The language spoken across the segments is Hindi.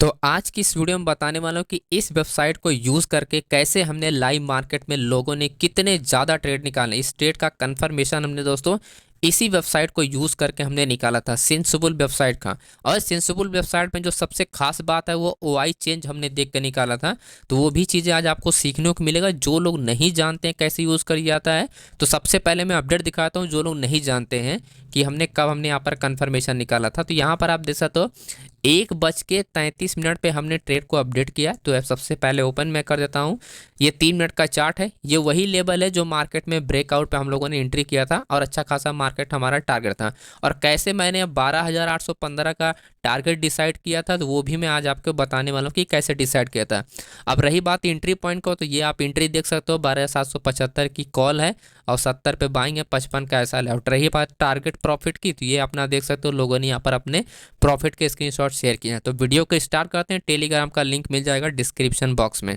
तो आज की इस वीडियो में बताने वाला हूँ कि इस वेबसाइट को यूज़ करके कैसे हमने लाइव मार्केट में लोगों ने कितने ज़्यादा ट्रेड निकाले। इस ट्रेड का कंफर्मेशन हमने दोस्तों इसी वेबसाइट को यूज़ करके हमने निकाला था, सेंसिबल वेबसाइट का। और सेंसिबल वेबसाइट में जो सबसे खास बात है वो ओआई चेंज हमने देख कर निकाला था। तो वो भी चीज़ें आज आपको सीखने को मिलेगा। जो लोग नहीं जानते हैं कैसे यूज़ कर जाता है, तो सबसे पहले मैं अपडेट दिखाता हूँ। जो लोग नहीं जानते हैं कि हमने यहाँ पर कंफर्मेशन निकाला था, तो यहाँ पर आप देख सकते हो 1:33 पे हमने ट्रेड को अपडेट किया। तो अब सबसे पहले ओपन मैं कर देता हूँ। ये 3 मिनट का चार्ट है। ये वही लेवल है जो मार्केट में ब्रेकआउट पे हम लोगों ने एंट्री किया था और अच्छा खासा मार्केट हमारा टारगेट था। और कैसे मैंने 12,815 का टारगेट डिसाइड किया था, तो वो भी मैं आज आपको बताने वाला हूँ कि कैसे डिसाइड किया था। अब रही बात एंट्री पॉइंट को, तो ये आप एंट्री देख सकते हो 12,775 की कॉल है और 70 पे बाइंग है, 55 का ऐसा लेआउट। रही बात टारगेट प्रॉफिट की, तो ये अपना देख सकते हो लोगों ने यहाँ पर अपने प्रॉफिट के स्क्रीनशॉट शेयर किए हैं। तो वीडियो को स्टार्ट करते हैं। टेलीग्राम का लिंक मिल जाएगा डिस्क्रिप्शन बॉक्स में।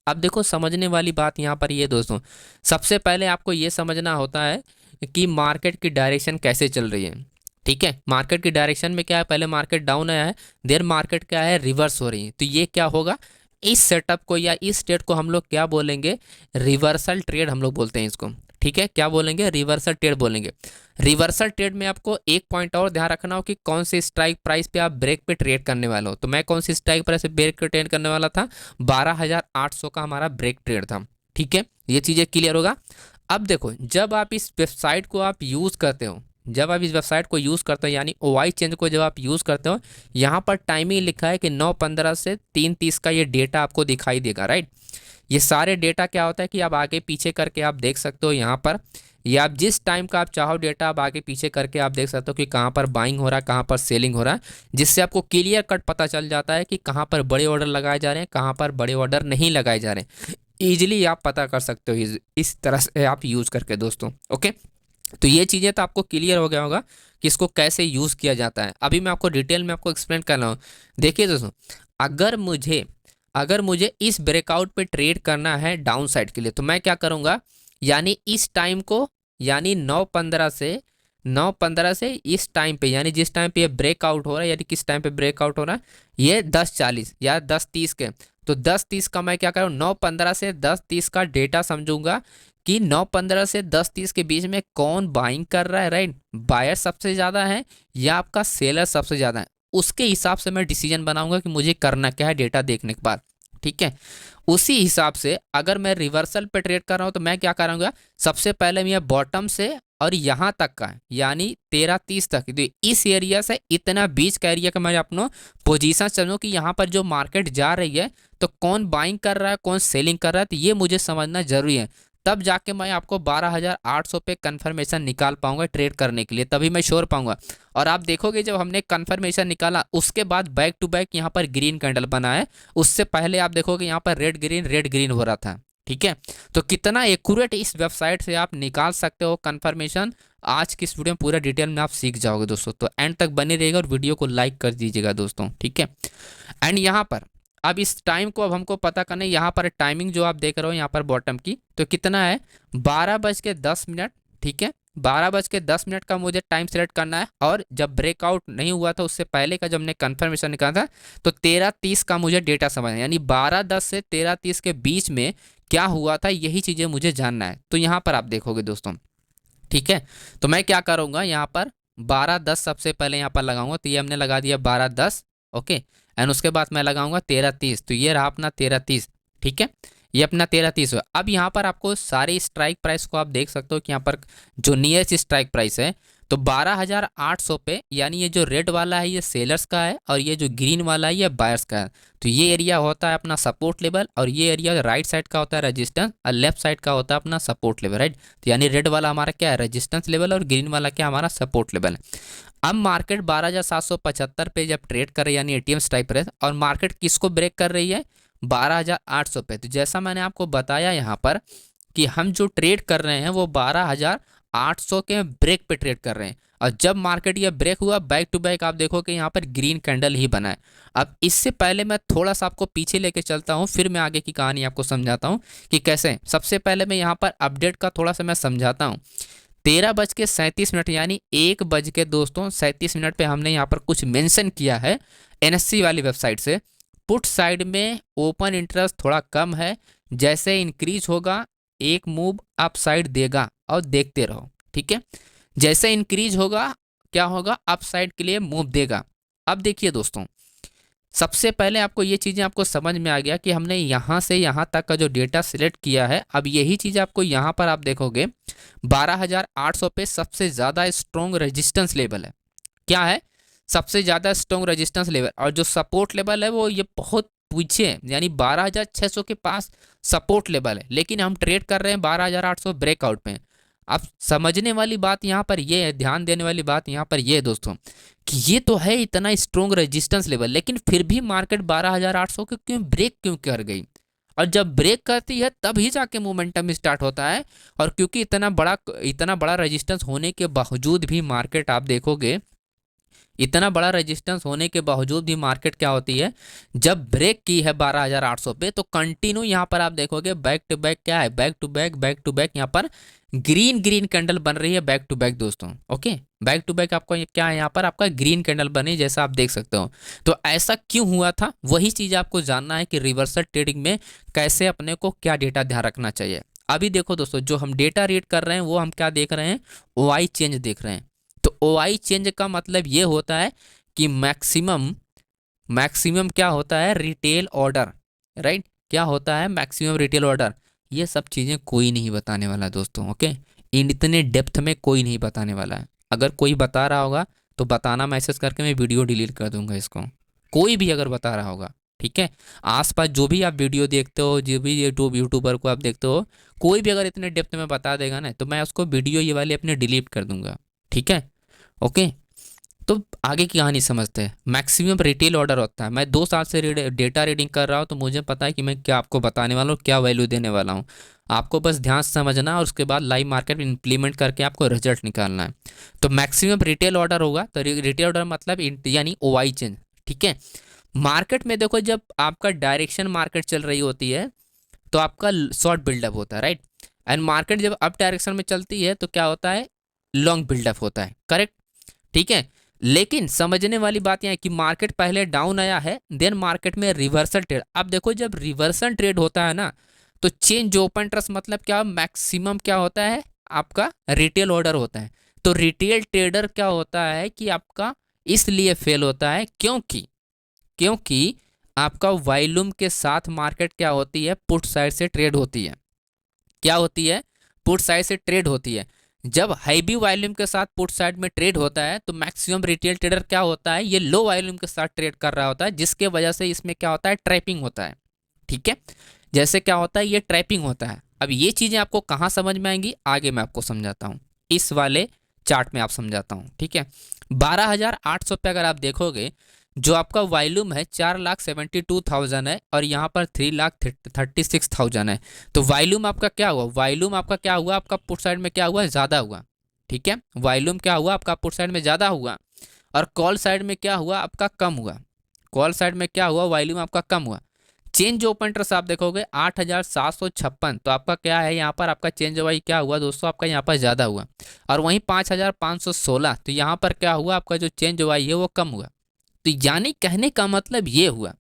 अब देखो समझने वाली बात यहाँ पर ये दोस्तों, सबसे पहले आपको ये समझना होता है कि मार्केट की डायरेक्शन कैसे चल रही है। ठीक है, मार्केट की डायरेक्शन में क्या है, पहले मार्केट डाउन आया है, देर मार्केट क्या है, रिवर्स हो रही है। तो ये क्या होगा, इस सेटअप को या इस स्टेट को हम लोग क्या बोलेंगे, रिवर्सल ट्रेड हम लोग बोलते हैं इसको। ठीक है, क्या बोलेंगे, रिवर्सल ट्रेड बोलेंगे। रिवर्सल ट्रेड में आपको एक पॉइंट और ध्यान रखना हो कि कौन सी स्ट्राइक प्राइस पे आप ब्रेक पे ट्रेड करने वाले हो। तो मैं कौन सी स्ट्राइक प्राइस पे ब्रेक पे ट्रेड करने वाला था, 12,800 का हमारा ब्रेक ट्रेड था। ठीक है, ये चीज़ें क्लियर होगा। अब देखो, जब आप इस वेबसाइट को आप यूज़ करते हो, जब आप इस वेबसाइट को यूज़ करते हो यानी ओआई चेंज को जब आप यूज़ करते हो, यहाँ पर टाइमिंग लिखा है कि 9:15 से 3:30 का ये डेटा आपको दिखाई देगा। राइट, ये सारे डेटा क्या होता है कि आप आगे पीछे करके आप देख सकते हो यहाँ पर, या आप जिस टाइम का आप चाहो डेटा आप आगे पीछे करके आप देख सकते हो कि कहाँ पर बाइंग हो रहा है, कहाँ पर सेलिंग हो रहा है, जिससे आपको क्लियर कट पता चल जाता है कि कहाँ पर बड़े ऑर्डर लगाए जा रहे हैं, कहाँ पर बड़े ऑर्डर नहीं लगाए जा रहे हैं। ईजिली आप पता कर सकते हो इस तरह से आप यूज़ करके दोस्तों। ओके, तो ये चीज़ें तो आपको क्लियर हो गया होगा कि इसको कैसे यूज़ किया जाता है। अभी मैं आपको डिटेल में आपको एक्सप्लेन कर रहा हूँ। देखिए दोस्तों, अगर मुझे इस ब्रेकआउट पे ट्रेड करना है डाउन साइड के लिए, तो मैं क्या करूँगा, यानी इस टाइम को, यानी 9:15 से इस टाइम पे, यानी जिस टाइम पे ये ब्रेकआउट हो रहा है, यानी किस टाइम पे ब्रेकआउट हो रहा है, ये 10:40 या 10:30 के, तो 10:30 का मैं क्या करूँ, 9:15 से 10:30 का डेटा समझूंगा कि 9:15 से 10:30 के बीच में कौन बाइंग कर रहा है। राइट, बायर सबसे ज़्यादा है या आपका सेलर सबसे ज़्यादा है, उसके हिसाब से मैं डिसीजन बनाऊंगा कि मुझे करना क्या है डेटा देखने के बाद। ठीक है, उसी हिसाब से अगर मैं रिवर्सल पे ट्रेड कर रहा हूँ, तो मैं क्या करूँगा, सबसे पहले मैं बॉटम से और यहाँ तक का यानी 13:30 तक, तो इस एरिया से इतना बीच का एरिया का मैं अपना पोजीशन समझूँ कि यहाँ पर जो मार्केट जा रही है तो कौन बाइंग कर रहा है, कौन सेलिंग कर रहा है, तो ये मुझे समझना जरूरी है। तब जाके मैं आपको 12,800 पे कन्फर्मेशन निकाल पाऊंगा ट्रेड करने के लिए, तभी मैं श्योर पाऊंगा। और आप देखोगे जब हमने कन्फर्मेशन निकाला उसके बाद बैक टू बैक यहाँ पर ग्रीन कैंडल बना है, उससे पहले आप देखोगे यहाँ पर रेड ग्रीन हो रहा था। ठीक है, तो कितना एक्यूरेट इस वेबसाइट से आप निकाल सकते हो कन्फर्मेशन, आज की इस वीडियो में पूरा डिटेल में आप सीख जाओगे दोस्तों। तो एंड तक बने रहिएगा और वीडियो को लाइक कर दीजिएगा दोस्तों। ठीक है, एंड यहाँ पर अब इस टाइम को अब हमको पता करना है। यहाँ पर टाइमिंग जो आप देख रहे हो यहाँ पर बॉटम की, तो कितना है, 12:10। ठीक है, 12:10 का मुझे टाइम सेलेक्ट करना है। और जब ब्रेकआउट नहीं हुआ था उससे पहले का जब हमने कन्फर्मेशन निकाला था, तो 13:30 का मुझे डेटा समझना है, यानी 12:10 से 13:30 के बीच में क्या हुआ था, यही चीज़ें मुझे जानना है। तो यहाँ पर आप देखोगे दोस्तों। ठीक है, तो मैं क्या करूँगा, यहाँ पर 12:10 सबसे पहले यहाँ पर लगाऊंगा, तो ये हमने लगा दिया 12:10। ओके, एंड उसके बाद मैं लगाऊंगा 13:30, तो ये रहा अपना 13:30। ठीक है, ये अपना 13:30 हुआ। अब यहाँ पर आपको सारी स्ट्राइक प्राइस को आप देख सकते हो कि यहाँ पर जो नियरेस्ट स्ट्राइक प्राइस है, तो 12,800 पे, यानी ये जो रेड वाला है ये सेलर्स का है और ये जो ग्रीन वाला है ये बायर्स का है। तो ये एरिया होता है अपना सपोर्ट लेवल, और ये एरिया राइट साइड का होता है रेजिस्टेंस और लेफ्ट साइड का होता है अपना सपोर्ट लेवल। राइट, तो यानी रेड वाला हमारा क्या है, रेजिस्टेंस लेवल, और ग्रीन वाला क्या हमारा सपोर्ट लेवल है। अब मार्केट 12,775 पे जब ट्रेड कर रही है, यानी एटीएम स्ट्राइक प्राइस, और मार्केट किसको ब्रेक कर रही है, 12,800 पे। तो जैसा मैंने आपको बताया यहाँ पर कि हम जो ट्रेड कर रहे हैं वो 12,800 के ब्रेक पे ट्रेड कर रहे हैं, और जब मार्केट ये ब्रेक हुआ बैक टू बैक आप देखो कि यहाँ पर ग्रीन कैंडल ही बना है। अब इससे पहले मैं थोड़ा सा आपको पीछे लेके चलता हूँ, फिर मैं आगे की कहानी आपको समझाता हूँ कि कैसे। सबसे पहले मैं यहाँ पर अपडेट का थोड़ा सा मैं समझाता हूँ। 13:37 यानी 1 बज के दोस्तों 37 पे हमने यहाँ पर कुछ मेंशन किया है एनएससी वाली वेबसाइट से। पुट साइड में ओपन इंटरेस्ट थोड़ा कम है, जैसे इंक्रीज होगा एक मूव अप साइड देगा और देखते रहो, ठीक है। जैसे इंक्रीज होगा क्या होगा, अप साइड के लिए मूव देगा। अब देखिए दोस्तों, सबसे पहले आपको ये चीज़ें आपको समझ में आ गया कि हमने यहाँ से यहाँ तक का जो डेटा सिलेक्ट किया है। अब यही चीज़ आपको यहाँ पर आप देखोगे 12,800 पे सबसे ज़्यादा स्ट्रॉन्ग रेजिस्टेंस लेवल है। क्या है, सबसे ज़्यादा स्ट्रॉन्ग रेजिस्टेंस लेवल, और जो सपोर्ट लेवल है वो ये बहुत पीछे है, यानी 12,600 के पास सपोर्ट लेवल है, लेकिन हम ट्रेड कर रहे हैं 12,800 ब्रेकआउट पे। अब समझने वाली बात यहाँ पर ये है, ध्यान देने वाली बात यहाँ पर ये है दोस्तों, कि ये तो है इतना स्ट्रॉन्ग रेजिस्टेंस लेवल, लेकिन फिर भी मार्केट 12,800 के क्यों ब्रेक क्यों कर गई। और जब ब्रेक करती है तब ही जाके मोमेंटम स्टार्ट होता है। और क्योंकि इतना बड़ा रेजिस्टेंस होने के बावजूद भी मार्केट आप देखोगे, इतना बड़ा रेजिस्टेंस होने के बावजूद भी मार्केट क्या होती है, जब ब्रेक की है 12,800 पे तो कंटिन्यू यहाँ पर आप देखोगे बैक टू बैक क्या है, बैक टू बैक यहाँ पर ग्रीन ग्रीन कैंडल बन रही है बैक टू बैक दोस्तों। ओके, बैक टू बैक आपको क्या है, यहाँ पर आपका ग्रीन कैंडल बनी जैसा आप देख सकते हो। तो ऐसा क्यों हुआ था, वही चीज़ आपको जानना है कि रिवर्सल ट्रेडिंग में कैसे अपने को क्या डेटा ध्यान रखना चाहिए। अभी देखो दोस्तों, जो हम डेटा रीड कर रहे हैं वो हम क्या देख रहे हैं, ओआई चेंज देख रहे हैं। तो ओआई चेंज का मतलब ये होता है कि मैक्सिमम क्या होता है, रिटेल ऑर्डर, राइट। क्या होता है मैक्सिमम रिटेल ऑर्डर, ये सब चीज़ें कोई नहीं बताने वाला दोस्तों। ओके, इतने डेप्थ में कोई नहीं बताने वाला है। अगर कोई बता रहा होगा तो बताना मैसेज करके, मैं वीडियो डिलीट कर दूंगा इसको, कोई भी अगर बता रहा होगा, ठीक है। आसपास जो भी आप वीडियो देखते हो, जो भी यूट्यूबर को आप देखते हो, कोई भी अगर इतने डेप्थ में बता देगा ना तो मैं उसको वीडियो ये वाली अपने डिलीट कर दूंगा, ठीक है। ओके, तो आगे की कहानी समझते हैं। मैक्सिमम रिटेल ऑर्डर होता है, मैं 2 साल से डेटा रीडिंग कर रहा हूँ, तो मुझे पता है कि मैं क्या आपको बताने वाला हूँ, क्या वैल्यू देने वाला हूँ। आपको बस ध्यान से समझना और उसके बाद लाइव मार्केट में इंप्लीमेंट करके आपको रिजल्ट निकालना है। तो मैक्सिमम रिटेल ऑर्डर होगा, तो रिटेल ऑर्डर मतलब यानी ओआई चेंज, ठीक है। मार्केट में देखो, जब आपका डायरेक्शन मार्केट चल रही होती है तो आपका शॉर्ट बिल्डअप होता है, राइट। एंड मार्केट जब अप डायरेक्शन में चलती है तो क्या होता है, लॉन्ग बिल्डअप होता है, करेक्ट, ठीक है। लेकिन समझने वाली बात यह है कि मार्केट पहले डाउन आया है, देन मार्केट में रिवर्सल ट्रेड। अब देखो, जब रिवर्सल ट्रेड होता है ना तो चेंज ओपन ट्रस्ट मतलब क्या, मैक्सिमम क्या होता है, आपका रिटेल ऑर्डर होता है। तो रिटेल ट्रेडर क्या होता है कि आपका इसलिए फेल होता है क्योंकि आपका वॉल्यूम के साथ मार्केट क्या होती है, पुट साइड से ट्रेड होती है। क्या होती है, पुट साइड से ट्रेड होती है। जब हैवी वॉल्यूम के साथ पुट साइड में ट्रेड होता है तो मैक्सिमम रिटेल ट्रेडर क्या होता है, ये लो वॉल्यूम के साथ ट्रेड कर रहा होता है, जिसके वजह से इसमें क्या होता है, ट्रैपिंग होता है, ठीक है। जैसे क्या होता है, ये ट्रैपिंग होता है। अब ये चीज़ें आपको कहाँ समझ में आएंगी, आगे मैं आपको समझाता हूँ, इस वाले चार्ट में आप समझाता हूँ, ठीक है। 12,800 पे अगर आप देखोगे, जो आपका वॉल्यूम है 4,72,000 है और यहाँ पर 3,36,000 है। तो वॉल्यूम आपका क्या हुआ, आपका पुट साइड में क्या हुआ, ज़्यादा हुआ, ठीक है। वॉल्यूम क्या हुआ आपका पुट साइड में ज़्यादा हुआ, और कॉल साइड में क्या हुआ, आपका कम हुआ। कॉल साइड में क्या हुआ, वॉल्यूम आपका कम हुआ। चेंज ओपन इंटरेस्ट आप देखोगे 8,756, तो आपका क्या है, यहाँ पर आपका चेंज वाई क्या हुआ दोस्तों, आपका यहाँ पर ज़्यादा हुआ। और वहीं 5,516, तो यहाँ पर क्या हुआ, आपका जो चेंज वाई है वो कम हुआ। तो यानी कहने का मतलब ये हुआ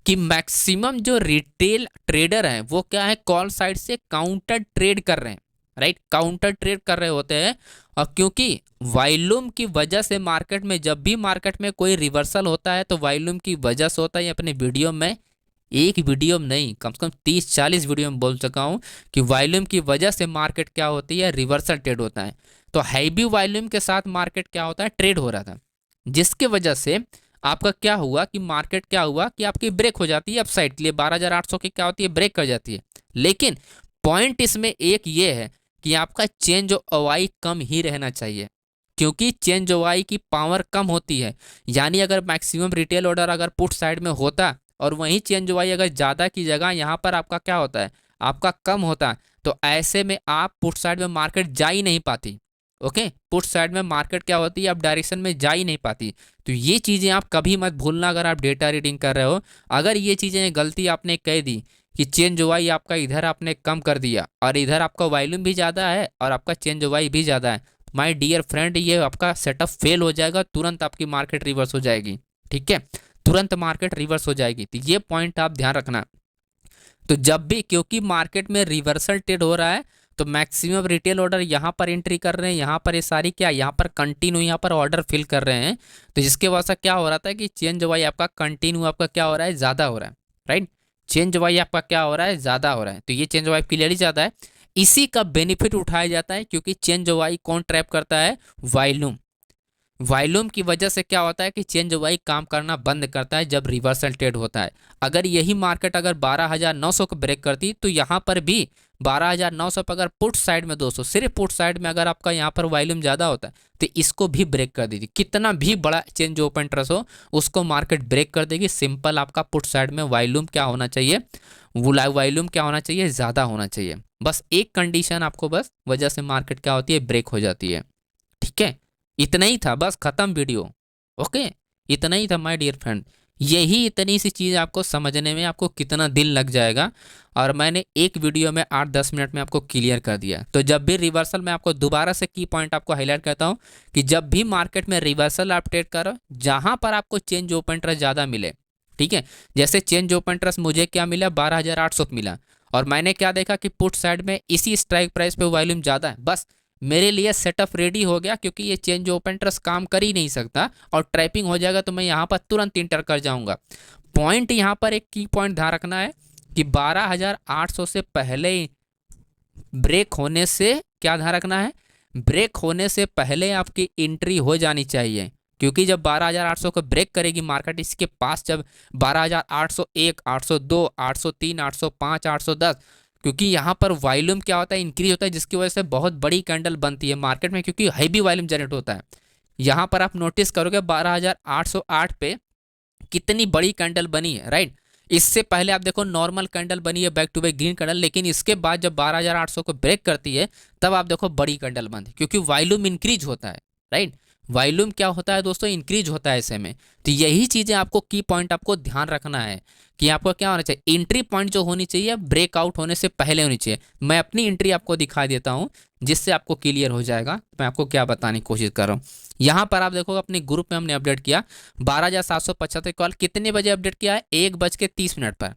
कि मैक्सिमम जो रिटेल ट्रेडर हैं वो क्या है, कॉल साइड से काउंटर ट्रेड कर रहे हैं, राइट, काउंटर ट्रेड कर रहे होते हैं। और क्योंकि वॉल्यूम की वजह से मार्केट में, जब भी मार्केट में कोई रिवर्सल होता है तो वॉल्यूम की वजह से होता है। अपने वीडियो में, एक वीडियो में नहीं, कम से कम 30-40 वीडियो में बोल चुका हूँ कि वॉल्यूम की वजह से मार्केट क्या होती है, रिवर्सल ट्रेड होता है। तो हैवी वॉल्यूम के साथ मार्केट क्या होता है, ट्रेड हो रहा था, जिसके वजह से आपका क्या हुआ कि मार्केट क्या हुआ कि आपकी ब्रेक हो जाती है अपसाइड के लिए, 12,800 की क्या होती है, ब्रेक कर जाती है। लेकिन पॉइंट इसमें एक ये है कि आपका चेंज ओआई कम ही रहना चाहिए, क्योंकि चेंज ओआई की पावर कम होती है। यानी अगर मैक्सिमम रिटेल ऑर्डर अगर पुट साइड में होता और वहीं चेंज ओआई अगर ज़्यादा की जगह यहाँ पर आपका क्या होता है, आपका कम होता, तो ऐसे में आप पुट साइड में मार्केट जा ही नहीं पाती। ओके, पुट साइड में मार्केट क्या होती है, अब डायरेक्शन में जा ही नहीं पाती। तो ये चीज़ें आप कभी मत भूलना अगर आप डेटा रीडिंग कर रहे हो। अगर ये चीज़ें गलती आपने कह दी कि चेंज ओवाई आपका इधर आपने कम कर दिया और इधर आपका वॉल्यूम भी ज़्यादा है और आपका चेंज ओवाई भी ज़्यादा है, माय डियर फ्रेंड, ये आपका सेटअप फेल हो जाएगा, तुरंत आपकी मार्केट रिवर्स हो जाएगी, ठीक है। तुरंत मार्केट रिवर्स हो जाएगी। तो ये पॉइंट आप ध्यान रखना। तो जब भी, क्योंकि मार्केट में रिवर्सल ट्रेड हो रहा है, तो मैक्सिमम रिटेल ऑर्डर यहाँ पर एंट्री कर रहे हैं, यहाँ पर ये सारी क्या, यहाँ पर कंटिन्यू यहाँ पर ऑर्डर फिल कर रहे हैं। तो जिसके वजह से क्या हो रहा था कि चेंज वाई आपका कंटिन्यू आपका क्या हो रहा है, ज़्यादा हो रहा है, राइट। चेंज वाई आपका क्या हो रहा है, ज़्यादा हो रहा है। तो ये चेंज वाई क्लियरली ज़्यादा है, इसी का बेनिफिट उठाया जाता है, क्योंकि चेंज वाई कौन ट्रैप करता है, वॉल्यूम। वॉल्यूम की वजह से क्या होता है कि चेंज वाई काम करना बंद करता है जब रिवर्सल ट्रेड होता है। अगर यही मार्केट अगर 12,900 को ब्रेक करती, तो यहाँ पर भी 12,900 पर अगर पुट साइड में, दोस्तों सिर्फ पुट साइड में अगर आपका यहाँ पर वॉल्यूम ज़्यादा होता है, तो इसको भी ब्रेक कर देगी। कितना भी बड़ा चेंज ओपन इंटरेस्ट हो, उसको मार्केट ब्रेक कर देगी। सिंपल आपका पुट साइड में वॉल्यूम क्या होना चाहिए, वॉल्यूम क्या होना चाहिए, ज़्यादा होना चाहिए। बस एक कंडीशन आपको बस वजह से मार्केट क्या होती है, ब्रेक हो जाती है। ठीक है, इतना ही था, बस खत्म वीडियो। ओके, इतना ही था माय डियर फ्रेंड। यही इतनी सी चीज़ आपको समझने में आपको कितना दिन लग जाएगा, और मैंने एक वीडियो में 8-10 मिनट में आपको क्लियर कर दिया। तो जब भी रिवर्सल, मैं आपको दोबारा से की पॉइंट आपको हाईलाइट करता हूँ कि जब भी मार्केट में रिवर्सल आप ट्रेड करो, जहाँ पर आपको चेंज ओपन इंटरेस्ट ज़्यादा मिले, ठीक है, जैसे चेंज ओपन इंटरेस्ट मुझे क्या मिला, 12,800 मिला, और मैंने क्या देखा कि पुट साइड में इसी स्ट्राइक प्राइस पे वॉल्यूम ज़्यादा है, बस मेरे लिए सेटअप रेडी हो गया, क्योंकि ये चेंज ओपन इंटरेस्ट काम कर ही नहीं सकता, और ट्रैपिंग हो जाएगा तो मैं यहाँ पर तुरंत इंटर कर जाऊँगा। पॉइंट यहाँ पर एक की पॉइंट ध्यान रखना है कि 12,800 से पहले ब्रेक होने से, क्या ध्यान रखना है, ब्रेक होने से पहले आपकी एंट्री हो जानी चाहिए। क्योंकि जब 12,800 को ब्रेक करेगी मार्केट, इसके पास जब 12,801, 802, 803, 805, 810, क्योंकि यहाँ पर वॉल्यूम क्या होता है, इंक्रीज होता है, जिसकी वजह से बहुत बड़ी कैंडल बनती है मार्केट में, क्योंकि हैवी वॉल्यूम जनरेट होता है। यहाँ पर आप नोटिस करोगे 12,808 पे कितनी बड़ी कैंडल बनी है, राइट। इससे पहले आप देखो नॉर्मल कैंडल बनी है, back to back green candle, लेकिन इसके बाद जब 12,800 को ब्रेक करती है, तब आप देखो बड़ी कैंडल बनती है, क्योंकि वॉल्यूम इंक्रीज होता है, राइट। वॉल्यूम क्या होता है दोस्तों, इंक्रीज होता है ऐसे में। तो यही चीज़ें आपको की पॉइंट आपको ध्यान रखना है कि आपको क्या होना चाहिए, एंट्री पॉइंट जो होनी चाहिए ब्रेकआउट होने से पहले होनी चाहिए। मैं अपनी एंट्री आपको दिखा देता हूँ, जिससे आपको क्लियर हो जाएगा मैं आपको क्या बताने की कोशिश कर रहा हूँ। यहाँ पर आप देखो अपने ग्रुप में हमने अपडेट किया 12,775 कॉल, कितने बजे अपडेट किया है, 1:30 पर,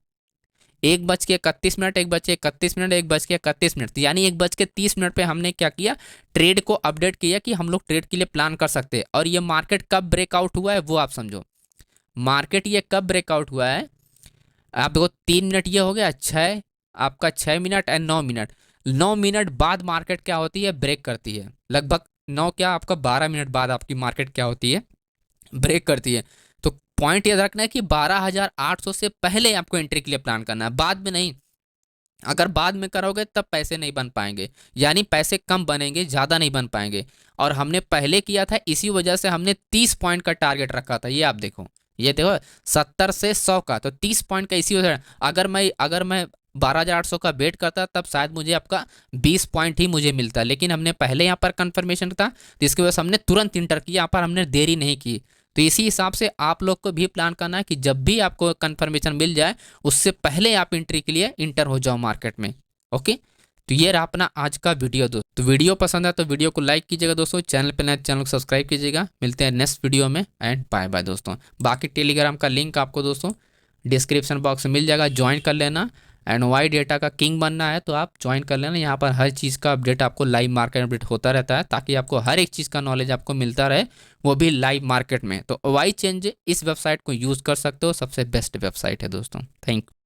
1:31, 1:31, 1:31, यानी 1:30 पे हमने क्या किया, ट्रेड को अपडेट किया कि हम लोग ट्रेड के लिए प्लान कर सकते हैं। और ये मार्केट कब ब्रेकआउट हुआ है वो आप समझो, मार्केट ये कब ब्रेकआउट हुआ है, आप देखो 3 मिनट ये हो गया, 6 आपका 6 मिनट एंड 9 मिनट, 9 मिनट बाद मार्केट क्या होती है, ब्रेक करती है। लगभग 9 क्या आपका 12 मिनट बाद आपकी मार्केट क्या होती है, ब्रेक करती है। तो पॉइंट याद रखना है कि 12,800 से पहले आपको एंट्री के लिए प्लान करना है, बाद में नहीं। अगर बाद में करोगे तब पैसे नहीं बन पाएंगे, यानी पैसे कम बनेंगे, ज़्यादा नहीं बन पाएंगे। और हमने पहले किया था, इसी वजह से हमने 30 पॉइंट का टारगेट रखा था। ये आप देखो, ये देखो 70 से 100 का, तो 30 पॉइंट का इसी वजह। अगर मैं 12,800 का वेट करता, तब शायद मुझे आपका 20 पॉइंट ही मुझे मिलता, लेकिन हमने पहले यहाँ पर कंफर्मेशन था, तो इसकी वजह से हमने तुरंत इंटर किया, यहाँ पर हमने देरी नहीं की। तो इसी हिसाब से आप लोग को भी प्लान करना है कि जब भी आपको कंफर्मेशन मिल जाए, उससे पहले आप एंट्री के लिए इंटर हो जाओ मार्केट में। ओके, तो ये रहा अपना आज का वीडियो दोस्तों। तो वीडियो पसंद है तो वीडियो को लाइक कीजिएगा दोस्तों, चैनल पे नए चैनल को सब्सक्राइब कीजिएगा। मिलते हैं नेक्स्ट वीडियो में, एंड बाय बाय दोस्तों। बाकी टेलीग्राम का लिंक आपको दोस्तों डिस्क्रिप्शन बॉक्स में मिल जाएगा, ज्वाइन कर लेना। एंड वाई डेटा का किंग बनना है तो आप ज्वाइन कर लेना, यहाँ पर हर चीज़ का अपडेट आपको लाइव मार्केट अपडेट होता रहता है, ताकि आपको हर एक चीज़ का नॉलेज आपको मिलता रहे, वो भी लाइव मार्केट में। तो वाई चेंज इस वेबसाइट को यूज़ कर सकते हो, सबसे बेस्ट वेबसाइट है दोस्तों। Thank you.